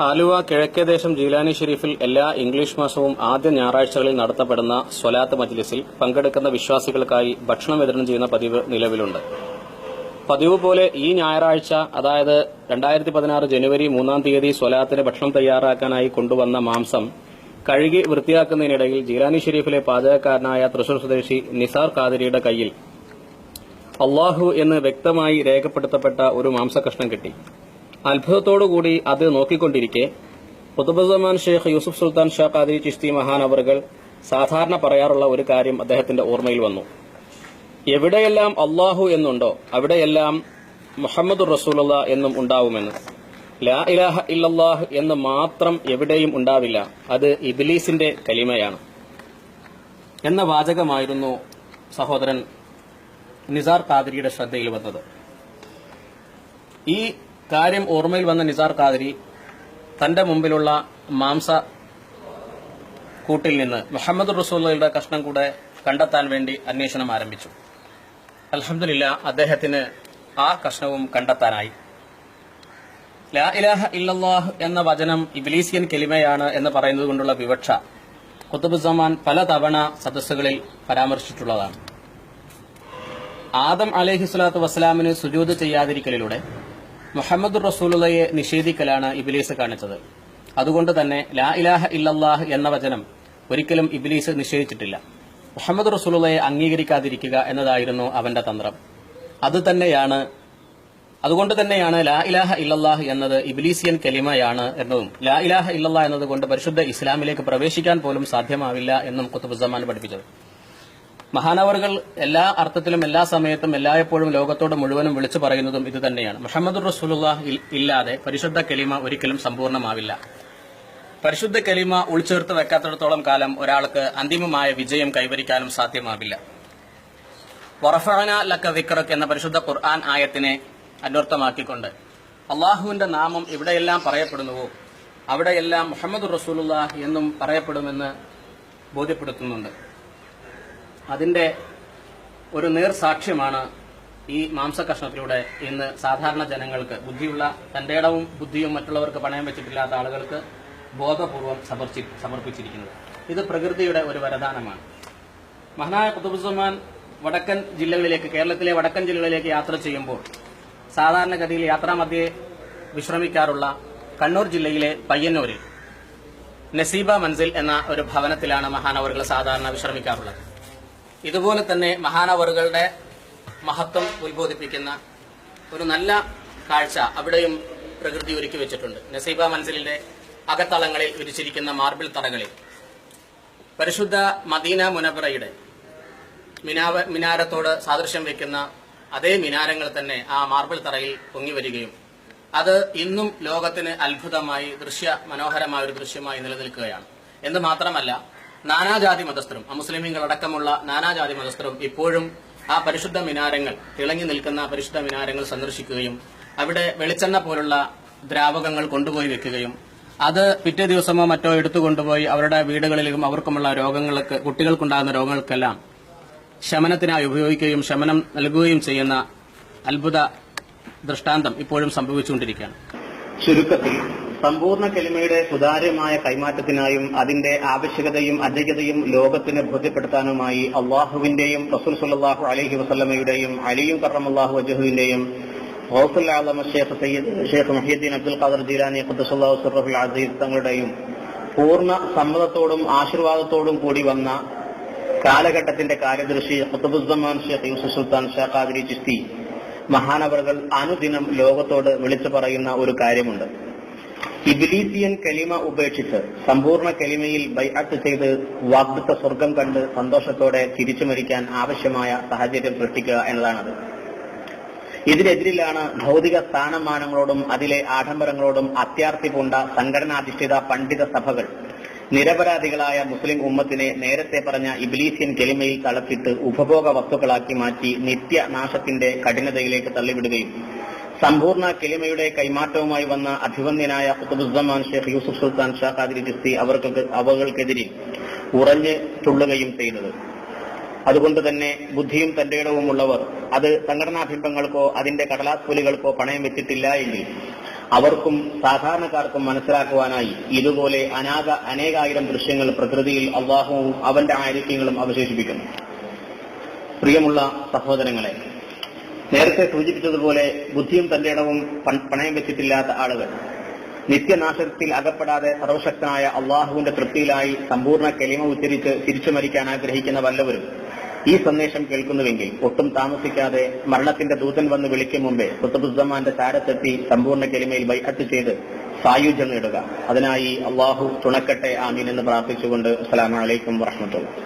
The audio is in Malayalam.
ആലുവ കിഴക്കേദേശം ജീലാനി ഷെരീഫിൽ എല്ലാ ഇംഗ്ലീഷ് മാസവും ആദ്യ ഞായറാഴ്ചകളിൽ നടത്തപ്പെടുന്ന സ്വലാത്ത് മജ്ലിസിൽ പങ്കെടുക്കുന്ന വിശ്വാസികൾക്കായി ഭക്ഷണം വിതരണം ചെയ്യുന്ന പതിവ് നിലവിലുണ്ട്. പതിവ് പോലെ ഈ ഞായറാഴ്ച, അതായത് 2016 ജനുവരി 3-ാം തീയതി സ്വലാത്തിന് ഭക്ഷണം തയ്യാറാക്കാനായി കൊണ്ടുവന്ന മാംസം കഴുകി വൃത്തിയാക്കുന്നതിനിടയിൽ ജീലാനി ഷെരീഫിലെ പാചകക്കാരനായ തൃശൂർ സ്വദേശി നിസാർ ഖാദിരിയുടെ കയ്യിൽ അല്ലാഹു എന്ന് വ്യക്തമായി രേഖപ്പെടുത്തപ്പെട്ട ഒരു മാംസകഷ്ണം കിട്ടി. അത്ഭുതത്തോടുകൂടി അത് നോക്കിക്കൊണ്ടിരിക്കെ ഖുതുബുസ്സമാൻ ഷെയ്ഖ് യൂസുഫ് സുൽത്താൻ ഷാ ഖാദിരി ചിശ്തി മഹാനവറുകൾ സാധാരണ പറയാറുള്ള ഒരു കാര്യം അദ്ദേഹത്തിന്റെ ഓർമ്മയിൽ വന്നു. എവിടെയെല്ലാം അല്ലാഹു എന്നുണ്ടോ അവിടെയെല്ലാം മുഹമ്മദുർ റസൂലുള്ളാ എന്നും ഉണ്ടാവുമെന്ന്. ലാ ഇലാഹ ഇല്ലല്ലാഹ് എന്ന് മാത്രം എവിടെയും ഉണ്ടാവില്ല, അത് ഇബ്ലീസിന്റെ കലിമയാണ് എന്ന വാചകമായിരുന്നു സഹോദരൻ നിസാർ ഖാദിരിയുടെ ശ്രദ്ധയിൽ വന്നത്. ഈ കാര്യം ഓർമ്മയിൽ വന്ന നിസാർ ഖാദിരി തന്റെ മുമ്പിലുള്ള മാംസ കൂട്ടിൽ നിന്ന് മുഹമ്മദ് റസൂലുള്ളാഹിയുടെ കഷ്ണം കൂടെ കണ്ടെത്താൻ വേണ്ടി അന്വേഷണം ആരംഭിച്ചു. അൽഹംദുലില്ലാഹ്, അദ്ദേഹത്തിന് ആ കഷ്ണവും കണ്ടെത്താനായി. ലാ ഇലാഹ ഇല്ലല്ലാഹ് എന്ന വചനം ഇബ്ലീസിയൻ കലിമയാണ് എന്ന് പറയുന്നത് കൊണ്ടുള്ള വിവക്ഷ ഖുതുബുസ്സമാൻ പലതവണ സദസ്സുകളിൽ പരാമർശിച്ചിട്ടുള്ളതാണ്. ആദം അലൈഹിസ്സലാത്തു വസ്സലാമിന് സുജൂദ് ചെയ്യാതിരിക്കലിലൂടെ മുഹമ്മദ് റസൂലുള്ളാഹിയെ നിഷേധിക്കലാണ് ഇബ്ലീസ് കാണിച്ചത്. അതുകൊണ്ട് തന്നെ ലാ ഇലാഹ ഇല്ലല്ലാഹ് എന്ന വചനം ഒരിക്കലും ഇബ്ലീസ് നിഷേധിച്ചിട്ടില്ല. മുഹമ്മദ് റസൂലുള്ളാഹിയെ അംഗീകരിക്കാതിരിക്കുക എന്നതായിരുന്നു അവന്റെ തന്ത്രം. അതുകൊണ്ട് തന്നെയാണ് ലാ ഇലാഹ ഇല്ലല്ലാഹ് എന്നത് ഇബ്ലീസിയൻ കലിമയാണ് എന്നതും ലാ ഇലാഹ ഇല്ലല്ലാഹ് എന്നതുകൊണ്ട് പരിശുദ്ധ ഇസ്ലാമിലേക്ക് പ്രവേശിക്കാൻ പോലും സാധ്യമാവില്ല എന്നും ഖുതുബുസ്സമാൻ പഠിപ്പിച്ചത്. മഹാനവറുകൾ എല്ലാ അർത്ഥത്തിലും എല്ലാ സമയത്തും എല്ലായ്പ്പോഴും ലോകത്തോട് മുഴുവനും വിളിച്ചു പറയുന്നതും ഇത് തന്നെയാണ്. മുഹമ്മദുർ റസൂലുള്ളാഹി ഇല്ലാതെ പരിശുദ്ധ കലിമ ഒരിക്കലും സമ്പൂർണ്ണമാവില്ല. പരിശുദ്ധ കലിമ ഉൾച്ചേർത്ത് വെക്കാത്തിടത്തോളം കാലം ഒരാൾക്ക് അന്തിമമായ വിജയം കൈവരിക്കാനും സാധ്യമാവില്ല. വറഫഅന ലക ദിക്റക് എന്ന പരിശുദ്ധ ഖുർആൻ ആയത്തിനെ അന്വർത്ഥമാക്കിക്കൊണ്ട് അള്ളാഹുവിന്റെ നാമം എവിടെയെല്ലാം പറയപ്പെടുന്നുവോ അവിടെയെല്ലാം മുഹമ്മദുർ റസൂലുള്ളാഹി എന്നും പറയപ്പെടുമെന്ന് ബോധ്യപ്പെടുത്തുന്നുണ്ട്. അതിന്റെ ഒരു നേർസാക്ഷ്യമാണ് ഈ മാംസകഷ്ണത്തിലൂടെ ഇന്ന് സാധാരണ ജനങ്ങൾക്ക്, ബുദ്ധിയുള്ള തന്റെ ഇടവും ബുദ്ധിയും മറ്റുള്ളവർക്ക് പണയം വെച്ചിട്ടില്ലാത്ത ആളുകൾക്ക് ബോധപൂർവം സമർപ്പിച്ചിരിക്കുന്നത്. ഇത് പ്രകൃതിയുടെ ഒരു വരദാനമാണ്. മഹാനായ ഖുതുബുസ്സമാൻ വടക്കൻ ജില്ലകളിലേക്ക്, കേരളത്തിലെ വടക്കൻ ജില്ലകളിലേക്ക് യാത്ര ചെയ്യുമ്പോൾ സാധാരണഗതിയിൽ യാത്രാമധ്യേ വിശ്രമിക്കാറുള്ള കണ്ണൂർ ജില്ലയിലെ പയ്യന്നൂരിൽ നസീബ മൻസിൽ എന്ന ഒരു ഭവനത്തിലാണ് മഹാനവറുകൾ സാധാരണ വിശ്രമിക്കാറുള്ളത്. ഇതുപോലെ തന്നെ മഹാനവറുകളുടെ മഹത്വം ഉത്ബോധിപ്പിക്കുന്ന ഒരു നല്ല കാഴ്ച അവിടെയും പ്രകൃതി ഒരുക്കി വെച്ചിട്ടുണ്ട്. നസീബ മൻസിലിന്റെ അകത്തളങ്ങളിൽ വിരിച്ചിരിക്കുന്ന മാർബിൾ തറകളിൽ പരിശുദ്ധ മദീന മുനവറയുടെ മിനാരത്തോട് സാദൃശ്യം വയ്ക്കുന്ന അതേ മിനാരങ്ങൾ തന്നെ ആ മാർബിൾ തറയിൽ പൊങ്ങിവരികയും അത് ഇന്നും ലോകത്തിന് അത്ഭുതമായി മനോഹരമായ ഒരു ദൃശ്യമായി നിലനിൽക്കുകയാണ്. എന്ന് മാത്രമല്ല, നാനാജാതി മതസ്ഥരും അമുസ്ലിമീങ്ങളടക്കമുള്ള നാനാജാതി മതസ്ഥരും ഇപ്പോഴും ആ പരിശുദ്ധ മിനാരങ്ങൾ, തിളങ്ങി നിൽക്കുന്ന പരിശുദ്ധ മിനാരങ്ങൾ സന്ദർശിക്കുകയും അവിടെ വെളിച്ചെണ്ണ പോലുള്ള ദ്രാവകങ്ങൾ കൊണ്ടുപോയി വെക്കുകയും അത് പിറ്റേ ദിവസമോ മറ്റോ എടുത്തുകൊണ്ടുപോയി അവരുടെ വീടുകളിലും അവർക്കുമുള്ള രോഗങ്ങൾക്ക്, കുട്ടികൾക്കുണ്ടാകുന്ന രോഗങ്ങൾക്കെല്ലാം ശമനത്തിനായി ഉപയോഗിക്കുകയും ശമനം നൽകുകയും ചെയ്യുന്ന അത്ഭുത ദൃഷ്ടാന്തം ഇപ്പോഴും സംഭവിച്ചുകൊണ്ടിരിക്കുകയാണ്. ചുരുക്കത്തിൽ, സമ്പൂർണ്ണ കലിമയുടെ സുതാര്യമായ കൈമാറ്റത്തിനായും അതിന്റെ ആവശ്യകതയും അജയ്യതയും ലോകത്തിന് ബോധ്യപ്പെടുത്താനുമായി അള്ളാഹുവിന്റെയും റസൂൽ സ്വല്ലല്ലാഹു അലൈഹി വസല്ലമയുടെയും അലിയും കറമല്ലാഹു വജ്ഹുവിന്റെയും ഗൗസുൽ ആലം ഷെയ്ഖ് മുഹ്യിദ്ദീൻ അബ്ദുൽ ഖാദിർ ജീലാനി ഖുദ്ദസല്ലാഹു സിർറഹുൽ അസീസ് തങ്ങളുടെയും പൂർണ്ണ സമ്മതത്തോടും ആശീർവാദത്തോടും കൂടി വന്ന കാലഘട്ടത്തിന്റെ കാര്യദർശി ഖുതുബുസ്സമാൻ ഷെയ്ഖ് യൂസുഫ് സുൽത്താൻ ഷാ ഖാദിരി ചിശ്തി മഹാനവറുകൾ അനുദിനം ലോകത്തോട് വിളിച്ചു പറയുന്ന ഒരു കാര്യമുണ്ട്. ഇബ്ലീസിയൻ കലിമ ഉപേക്ഷിച്ച് സമ്പൂർണ്ണ കലിമയിൽ ബൈഅത്ത് ചെയ്ത് വാഗ്ദത്ത സ്വർഗം കണ്ട് സന്തോഷത്തോടെ തിരിച്ചു മരിക്കാൻ ആവശ്യമായ സാഹചര്യം സൃഷ്ടിക്കുക എന്നതാണത്. ഇതിനെതിരിലാണ് ഭൗതിക സ്ഥാനമാനങ്ങളോടും അതിലെ ആഡംബരങ്ങളോടും അത്യാർത്തി പൂണ്ട സംഘടനാധിഷ്ഠിത പണ്ഡിത സഭകൾ നിരപരാധികളായ മുസ്ലിം ഉമ്മത്തിനെ നേരത്തെ പറഞ്ഞ ഇബ്ലീസിയൻ കലിമയിൽ തളച്ചിട്ട് ഉപഭോഗ വസ്തുക്കളാക്കി മാറ്റി നിത്യനാശത്തിന്റെ കഠിനതയിലേക്ക് തള്ളിവിടുകയും സമ്പൂർണ്ണ കലിമയുടെ കൈമാറ്റവുമായി വന്ന അഭിവന്ദ്യനായ ഖുതുബുസ്സമാൻ ഷെയ്ഖ് യൂസുഫ് സുൽത്താൻ ഷാ ഖാദിരി ചിശ്തി അവകൾക്കെതിരെ ഉറഞ്ഞു തുള്ളുകയും ചെയ്യുന്നത്. അതുകൊണ്ട് തന്നെ ബുദ്ധിയും തന്റെ ഇടവുമുള്ളവർ അത് സംഘടനാഭിംബങ്ങൾക്കോ അതിന്റെ കടലാസ്പുലികൾക്കോ പണയം വെച്ചിട്ടില്ല എങ്കിൽ അവർക്കും സാധാരണക്കാർക്കും മനസ്സിലാക്കുവാനായി ഇതുപോലെ അനേകായിരം ദൃശ്യങ്ങൾ പ്രകൃതിയിൽ അള്ളാഹുവും അവന്റെ ആരിഫ്യങ്ങളും അവശേഷിപ്പിക്കുന്നു. പ്രിയമുള്ള സഹോദരങ്ങളെ, നേരത്തെ സൂചിപ്പിച്ചതുപോലെ ബുദ്ധിയും തന്റെ ഇടവും പണയം വെച്ചിട്ടില്ലാത്ത ആളുകൾ, നിത്യനാശത്തിൽ അകപ്പെടാതെ സർവശക്തനായ അള്ളാഹുവിന്റെ തൃപ്തിയിലായി സമ്പൂർണ്ണ കലിമ ഉച്ചരിച്ച് തിരിച്ചു മരിക്കാൻ ആഗ്രഹിക്കുന്ന വല്ലവരും ഈ സന്ദേശം കേൾക്കുന്നുവെങ്കിൽ ഒട്ടും താമസിക്കാതെ മരണത്തിന്റെ ദൂതൻ വന്ന് വിളിക്കും മുമ്പേ ഖുത്ബുസ്സമാന്റെ ചാരത്തെത്തി സമ്പൂർണ്ണ കലിമയിൽ ബൈഅത്ത് ചെയ്ത് സായുജ്യം നേടുക. അതിനായി അള്ളാഹു തുണക്കട്ടെ, ആമീൻ എന്ന് പ്രാർത്ഥിച്ചുകൊണ്ട് അസ്സലാമു അലൈക്കും വറഹ്മത്തുള്ളാഹി.